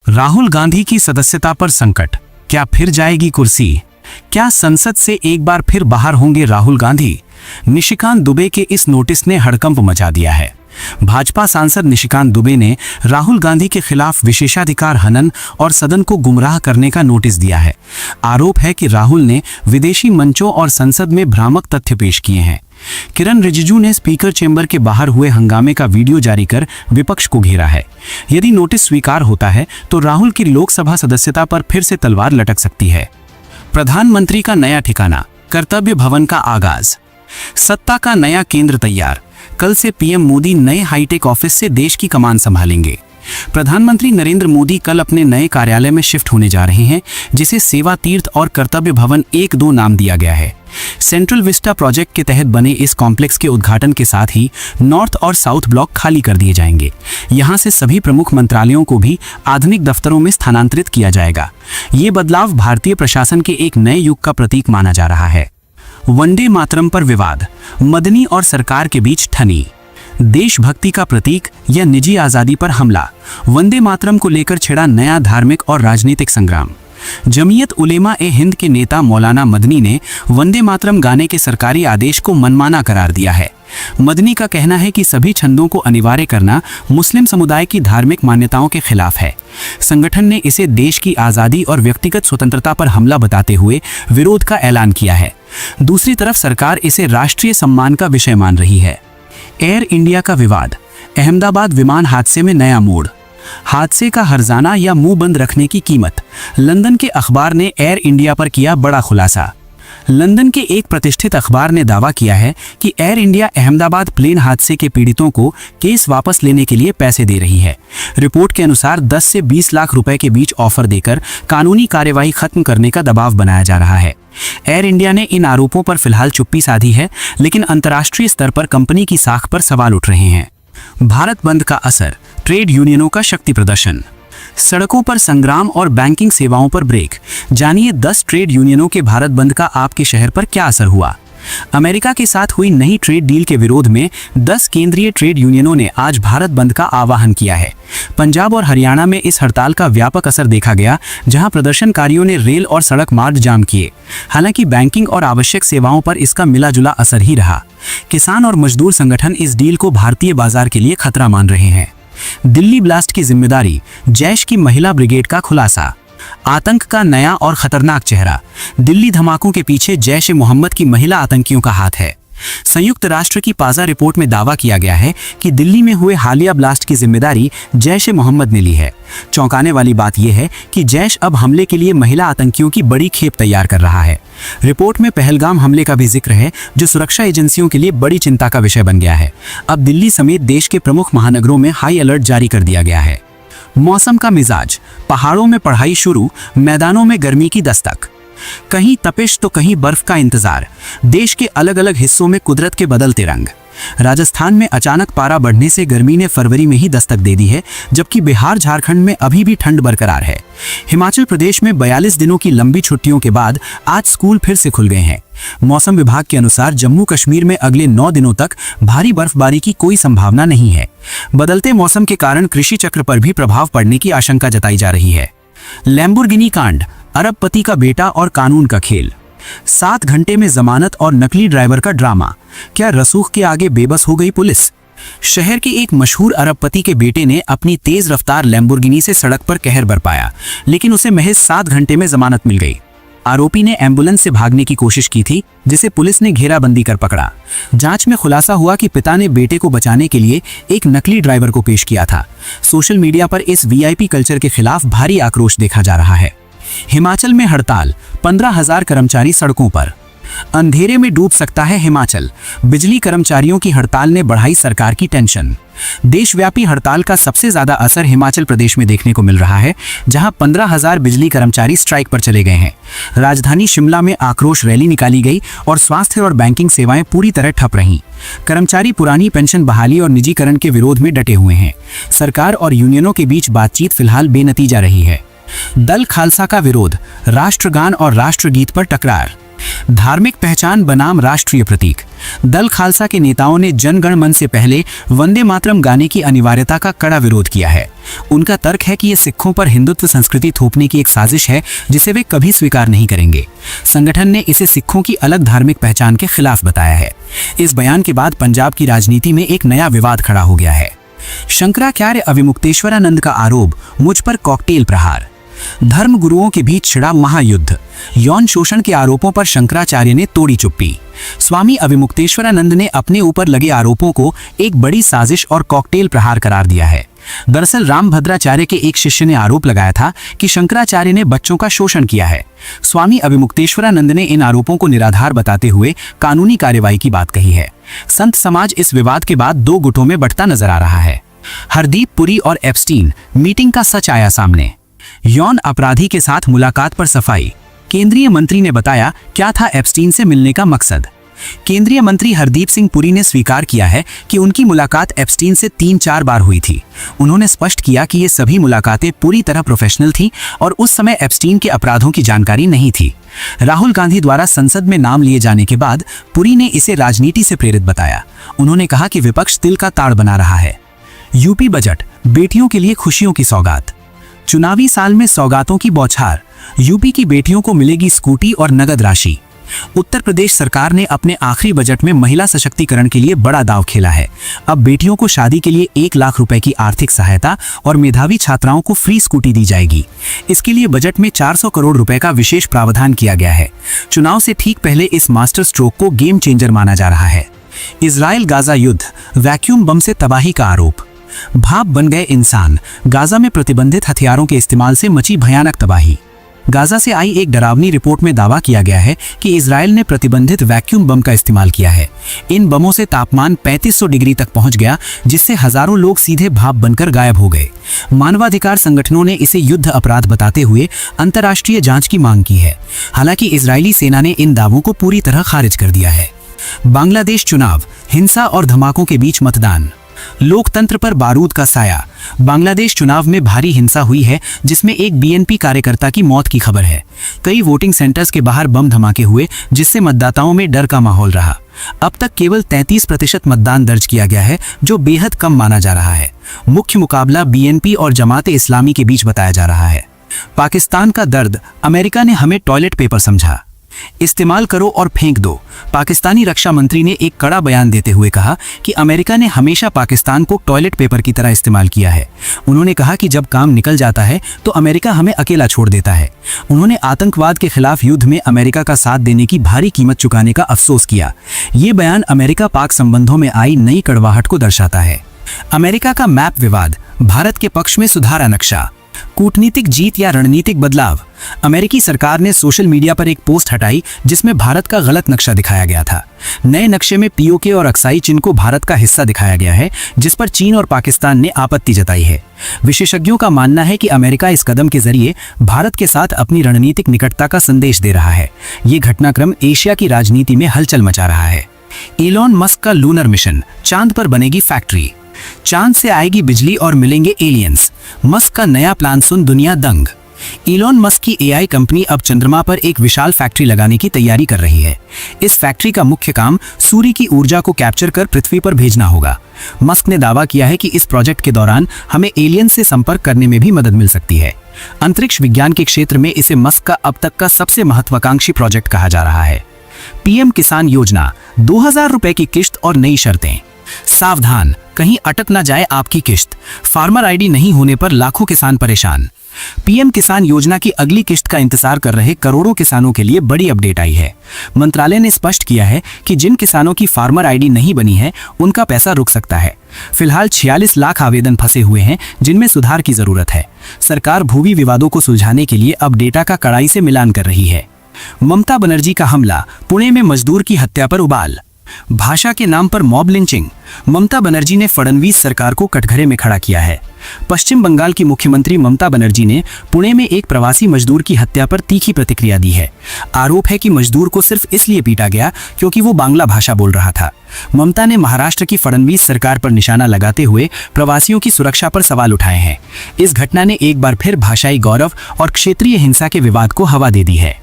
राहुल गांधी की सदस्यता पर संकट, क्या फिर जाएगी कुर्सी? क्या संसद से एक बार फिर बाहर होंगे राहुल गांधी? निशिकांत दुबे के इस नोटिस ने हड़कंप मचा दिया है। भाजपा सांसद निशिकांत दुबे ने राहुल गांधी के खिलाफ विशेषाधिकार हनन और सदन को गुमराह करने का नोटिस दिया है। आरोप है कि राहुल ने विदेशी मंचों और संसद में भ्रामक तथ्य पेश किए हैं। किरण रिजिजू ने स्पीकर चेंबर के बाहर हुए हंगामे का वीडियो जारी कर विपक्ष को घेरा है। यदि नोटिस स्वीकार होता है तो राहुल की लोकसभा सदस्यता पर फिर से तलवार लटक सकती है। प्रधानमंत्री का नया ठिकाना, कर्तव्य भवन का आगाज। सत्ता का नया केंद्र तैयार। कल से पीएम मोदी नए हाईटेक ऑफिस से देश की कमान संभालेंगे। प्रधानमंत्री नरेंद्र मोदी कल अपने नए कार्यालय में शिफ्ट होने जा रहे हैं, जिसे सेवा तीर्थ और कर्तव्य भवन 1-2 नाम दिया गया है। सेंट्रल विस्टा प्रोजेक्ट के तहत बने इस कॉम्प्लेक्स के उद्घाटन के साथ ही नॉर्थ और साउथ ब्लॉक खाली कर दिए जाएंगे। यहां से सभी प्रमुख मंत्रालयों को भी आधुनिक दफ्तरों में स्थानांतरित किया जाएगा। ये बदलाव भारतीय प्रशासन के एक नए युग का प्रतीक माना जा रहा है। वंदे मातरम पर विवाद, मदनी और सरकार के बीच ठनी। देशभक्ति का प्रतीक या निजी आजादी पर हमला, वंदे मातरम को लेकर छिड़ा नया धार्मिक और राजनीतिक संग्राम। जमीयत उलेमा ए हिंद के नेता मौलाना मदनी ने वंदे मातरम गाने के सरकारी आदेश को मनमाना करार दिया है। मदनी का कहना है कि सभी छंदों को अनिवार्य करना मुस्लिम समुदाय की धार्मिक मान्यताओं के खिलाफ है। संगठन ने इसे देश की आज़ादी और व्यक्तिगत स्वतंत्रता पर हमला बताते हुए विरोध का ऐलान किया है। दूसरी तरफ सरकार इसे राष्ट्रीय सम्मान का विषय मान रही है। एयर इंडिया का विवाद, अहमदाबाद विमान हादसे में नया मोड़। हादसे का हर्जाना या मुंह बंद रखने की कीमत। लंदन के अखबार ने एयर इंडिया पर किया बड़ा खुलासा। लंदन के एक प्रतिष्ठित अखबार ने दावा किया है कि एयर इंडिया अहमदाबाद प्लेन हादसे के पीड़ितों को केस वापस लेने के लिए पैसे दे रही है। रिपोर्ट के अनुसार 10 से 20 लाख रुपए के बीच ऑफर देकर कानूनी कार्यवाही खत्म करने का दबाव बनाया जा रहा है। एयर इंडिया ने इन आरोपों पर फिलहाल चुप्पी साधी है, लेकिन अंतर्राष्ट्रीय स्तर पर कंपनी की साख पर सवाल उठ रहे हैं। भारत बंद का असर, ट्रेड यूनियनों का शक्ति प्रदर्शन। सड़कों पर संग्राम और बैंकिंग सेवाओं पर ब्रेक। जानिए 10 ट्रेड यूनियनों के भारत बंद का आपके शहर पर क्या असर हुआ। अमेरिका के साथ हुई नई ट्रेड डील के विरोध में 10 केंद्रीय ट्रेड यूनियनों ने आज भारत बंद का आह्वान किया है। पंजाब और हरियाणा में इस हड़ताल का व्यापक असर देखा गया, जहां प्रदर्शनकारियों ने रेल और सड़क मार्ग जाम किए। हालांकि बैंकिंग और आवश्यक सेवाओं पर इसका मिला जुला असर ही रहा। किसान और मजदूर संगठन इस डील को भारतीय बाजार के लिए खतरा मान रहे हैं। दिल्ली ब्लास्ट की जिम्मेदारी, जैश की महिला ब्रिगेड का खुलासा। आतंक का नया और खतरनाक चेहरा, दिल्ली धमाकों के पीछे जैश ए मोहम्मद की महिला आतंकियों का हाथ है। संयुक्त राष्ट्र की पाजा रिपोर्ट में दावा किया गया है कि दिल्ली में हुए हालिया ब्लास्ट की जिम्मेदारी जैश ए मोहम्मद ने ली है। चौंकाने वाली बात यह है कि जैश अब हमले के लिए महिला आतंकियों की बड़ी खेप तैयार कर रहा है। रिपोर्ट में पहलगाम हमले का भी जिक्र है, जो सुरक्षा एजेंसियों के लिए बड़ी चिंता का विषय बन गया है। अब दिल्ली समेत देश के प्रमुख महानगरों में हाई अलर्ट जारी कर दिया गया है। मौसम का मिजाज, पहाड़ों में पढ़ाई शुरू, मैदानों में गर्मी की दस्तक। कहीं तपिश तो कहीं बर्फ का इंतजार। देश के अलग अलग हिस्सों में कुदरत के बदलते रंग। राजस्थान में अचानक पारा बढ़ने से गर्मी ने फरवरी में ही दस्तक दे दी है, जबकि बिहार झारखंड में अभी भी ठंड बरकरार है। हिमाचल प्रदेश में 42 दिनों की लंबी छुट्टियों के बाद आज स्कूल फिर से खुल गए हैं। मौसम विभाग के अनुसार जम्मू कश्मीर में अगले 9 दिनों तक भारी बर्फबारी की कोई संभावना नहीं है। बदलते मौसम के कारण कृषि चक्र पर भी प्रभाव पड़ने की आशंका जताई जा रही है। लैम्बोर्गिनी कांड, अरबपति का बेटा और कानून का खेल। 7 घंटे में जमानत और नकली ड्राइवर का ड्रामा। क्या रसूख के आगे बेबस हो गई पुलिस? शहर के एक मशहूर अरबपति के बेटे ने अपनी तेज रफ्तार लैम्बोर्गिनी से सड़क पर कहर बरपाया, लेकिन उसे महज 7 घंटे में जमानत मिल गई। आरोपी ने एम्बुलेंस से भागने की कोशिश की थी, जिसे पुलिस ने घेराबंदी कर पकड़ा। जांच में खुलासा हुआ कि पिता ने बेटे को बचाने के लिए एक नकली ड्राइवर को पेश किया था। सोशल मीडिया पर इस वीआईपी कल्चर के खिलाफ भारी आक्रोश देखा जा रहा है। हिमाचल में हड़ताल, 15,000 कर्मचारी सड़कों पर। अंधेरे में डूब सकता है हिमाचल, बिजली कर्मचारियों की हड़ताल ने बढ़ाई सरकार की टेंशन। देशव्यापी हड़ताल का सबसे ज्यादा असर हिमाचल प्रदेश में देखने को मिल रहा है, जहां 15,000 बिजली कर्मचारी स्ट्राइक पर चले गए हैं। राजधानी शिमला में आक्रोश रैली निकाली गई और स्वास्थ्य और बैंकिंग सेवाएं पूरी तरह ठप रहीं। कर्मचारी पुरानी पेंशन बहाली और निजीकरण के विरोध में डटे हुए हैं। सरकार और यूनियनों के बीच बातचीत फिलहाल बेनतीजा रही है। दल खालसा का विरोध, राष्ट्रगान और राष्ट्रगीत पर टकरार। धार्मिक पहचान बनाम राष्ट्रीय प्रतीक। दल खालसा के नेताओं ने जन गण मन से पहले वंदे मातरम गाने की अनिवार्यता का कड़ा विरोध किया है। उनका तर्क है कि यह सिखों पर हिंदुत्व संस्कृति थोपने की एक साजिश है जिसे वे कभी स्वीकार नहीं करेंगे। संगठन ने इसे सिखों की अलग धार्मिक पहचान के खिलाफ बताया है। इस बयान के बाद पंजाब की राजनीति में एक नया विवाद खड़ा हो गया है। शंकराचार्य अविमुक्तेश्वरानंद का आरोप, मुझ पर कॉकटेल प्रहार। धर्म गुरुओं के बीच छिड़ा महायुद्ध। यौन शोषण के आरोपों पर शंकराचार्य ने तोड़ी चुप्पी। स्वामी अविमुक्तेश्वरानंद ने अपने ऊपर लगे आरोपों को एक बड़ी साजिश और कॉकटेल प्रहार करार दिया है। दरअसल रामभद्राचार्य के एक शिष्य ने आरोप लगाया था कि शंकराचार्य ने बच्चों का शोषण किया है। स्वामी अविमुक्तेश्वरानंद ने इन आरोपों को निराधार बताते हुए कानूनी कार्यवाही की बात कही है। संत समाज इस विवाद के बाद दो गुटों में बंटता नजर आ रहा है। हरदीप पुरी और एप्स्टीन मीटिंग का सच आया सामने। यौन अपराधी के साथ मुलाकात पर सफाई। केंद्रीय मंत्री ने बताया क्या था एप्स्टीन से मिलने का मकसद। केंद्रीय मंत्री हरदीप सिंह पुरी ने स्वीकार किया है कि उनकी मुलाकात एप्स्टीन से 3-4 बार हुई थी। उन्होंने स्पष्ट किया कि ये सभी मुलाकातें पूरी तरह प्रोफेशनल थीं और उस समय एप्स्टीन के अपराधों की जानकारी नहीं थी। राहुल गांधी द्वारा संसद में नाम लिए जाने के बाद पुरी ने इसे राजनीति से प्रेरित बताया। उन्होंने कहा कि विपक्ष तिल का ताड़ बना रहा है। यूपी बजट, बेटियों के लिए खुशियों की सौगात। चुनावी साल में सौगातों की बौछार। यूपी की बेटियों को मिलेगी स्कूटी और नगद राशि। उत्तर प्रदेश सरकार ने अपने आखिरी बजट में महिला सशक्तिकरण के लिए बड़ा दांव खेला है। अब बेटियों को शादी के लिए 1 लाख रुपए की आर्थिक सहायता और मेधावी छात्राओं को फ्री स्कूटी दी जाएगी। इसके लिए बजट में 400 करोड़ रुपए का विशेष प्रावधान किया गया है। चुनाव से ठीक पहले इस मास्टर स्ट्रोक को गेम चेंजर माना जा रहा है। इजराइल गाजा युद्ध, वैक्यूम बम से तबाही का आरोप। भाप बन गए इंसान। गाजा में प्रतिबंधित हथियारों के इस्तेमाल से मची भयानक तबाही। गाजा से आई एक डरावनी रिपोर्ट में दावा किया गया है कि इजराइल ने प्रतिबंधित वैक्यूम बम का इस्तेमाल किया है। इन बमों से तापमान 3500 डिग्री तक पहुंच गया, जिससे हजारों लोग सीधे भाप बनकर गायब हो गए। मानवाधिकार संगठनों ने इसे युद्ध अपराध बताते हुए अंतर्राष्ट्रीय जांच की मांग की है। हालांकि इजरायली सेना ने इन दावों को पूरी तरह खारिज कर दिया है। बांग्लादेश चुनाव, हिंसा और धमाकों के बीच मतदान। लोकतंत्र पर बारूद का साया। बांग्लादेश चुनाव में भारी हिंसा हुई है, जिसमें एक बीएनपी कार्यकर्ता की मौत की खबर है। कई वोटिंग सेंटर्स के बाहर बम धमाके हुए, जिससे मतदाताओं में डर का माहौल रहा। अब तक केवल 33% मतदान दर्ज किया गया है, जो बेहद कम माना जा रहा है। मुख्य मुकाबला बीएनपी और जमात इस्लामी के बीच बताया जा रहा है। पाकिस्तान का दर्द, अमेरिका ने हमें टॉयलेट पेपर समझा। इस्तेमाल करो और फेंक दो। पाकिस्तानी रक्षा मंत्री ने एक कड़ा बयान देते हुए कहा कि अमेरिका ने हमेशा पाकिस्तान को टॉयलेट पेपर की तरह इस्तेमाल किया है। उन्होंने कहा कि जब काम निकल जाता है तो अमेरिका हमें अकेला छोड़ देता है। उन्होंने आतंकवाद के खिलाफ युद्ध में अमेरिका का साथ देने की भारी कीमत चुकाने का अफसोस किया। ये बयान अमेरिका पाक संबंधों में आई नई कड़वाहट को दर्शाता है। अमेरिका का मैप विवाद, भारत के पक्ष में सुधारा नक्शा। कूटनीतिक जीत या रणनीतिक बदलाव। अमेरिकी सरकार ने सोशल मीडिया पर एक पोस्ट हटाई जिसमें भारत का गलत नक्शा दिखाया गया था। नए नक्शे में पीओके और अक्साई चीन को भारत का हिस्सा दिखाया गया है, जिस पर चीन और पाकिस्तान ने आपत्ति जताई है। विशेषज्ञों का मानना है कि अमेरिका इस कदम के जरिए भारत के साथ अपनी रणनीतिक निकटता का संदेश दे रहा है। ये घटनाक्रम एशिया की राजनीति में हलचल मचा रहा है। इलॉन मस्क का लूनर मिशन, चांद पर बनेगी फैक्ट्री। चांद से आएगी बिजली और मिलेंगे एलियंस। मस्क का नया प्लान सुन दुनिया दंग। इलॉन मस्क की एआई कंपनी अब चंद्रमा पर एक विशाल फैक्ट्री लगाने की तैयारी कर रही है। इस फैक्ट्री का मुख्य काम सूर्य की ऊर्जा को कैप्चर कर पृथ्वी पर भेजना होगा। मस्क ने दावा किया है कि इस प्रोजेक्ट के दौरान हमें एलियंस से संपर्क करने में भी मदद मिल सकती है। अंतरिक्ष विज्ञान के क्षेत्र में इसे मस्क का अब तक का सबसे महत्वाकांक्षी प्रोजेक्ट कहा जा रहा है। पीएम किसान योजना, 2000 रुपए की किश्त और नई शर्तें। सावधान, कहीं अटक न जाए आपकी किश्त। फार्मर आईडी नहीं होने पर लाखों किसान परेशान। पीएम किसान योजना की अगली किश्त का इंतजार कर रहे करोड़ों किसानों के लिए बड़ी अपडेट आई है। मंत्रालय ने स्पष्ट किया है कि जिन किसानों की फार्मर आईडी नहीं बनी है, उनका पैसा रुक सकता है। फिलहाल 46 लाख आवेदन फंसे हुए हैं, जिनमें सुधार की जरूरत है। सरकार भूमि विवादों को सुलझाने के लिए अब डेटा का कड़ाई से मिलान कर रही है। ममता बनर्जी का हमला, पुणे में मजदूर की हत्या पर उबाल। भाषा के नाम पर मॉब लिंचिंग। ममता बनर्जी ने फडणवीस सरकार को कटघरे में खड़ा किया है। पश्चिम बंगाल की मुख्यमंत्री ममता बनर्जी ने पुणे में एक प्रवासी मजदूर की हत्या पर तीखी प्रतिक्रिया दी है। आरोप है कि मजदूर को सिर्फ इसलिए पीटा गया क्योंकि वो बांग्ला भाषा बोल रहा था। ममता ने महाराष्ट्र की फडणवीस सरकार पर निशाना लगाते हुए प्रवासियों की सुरक्षा पर सवाल उठाए हैं। इस घटना ने एक बार फिर भाषाई गौरव और क्षेत्रीय हिंसा के विवाद को हवा दे दी है।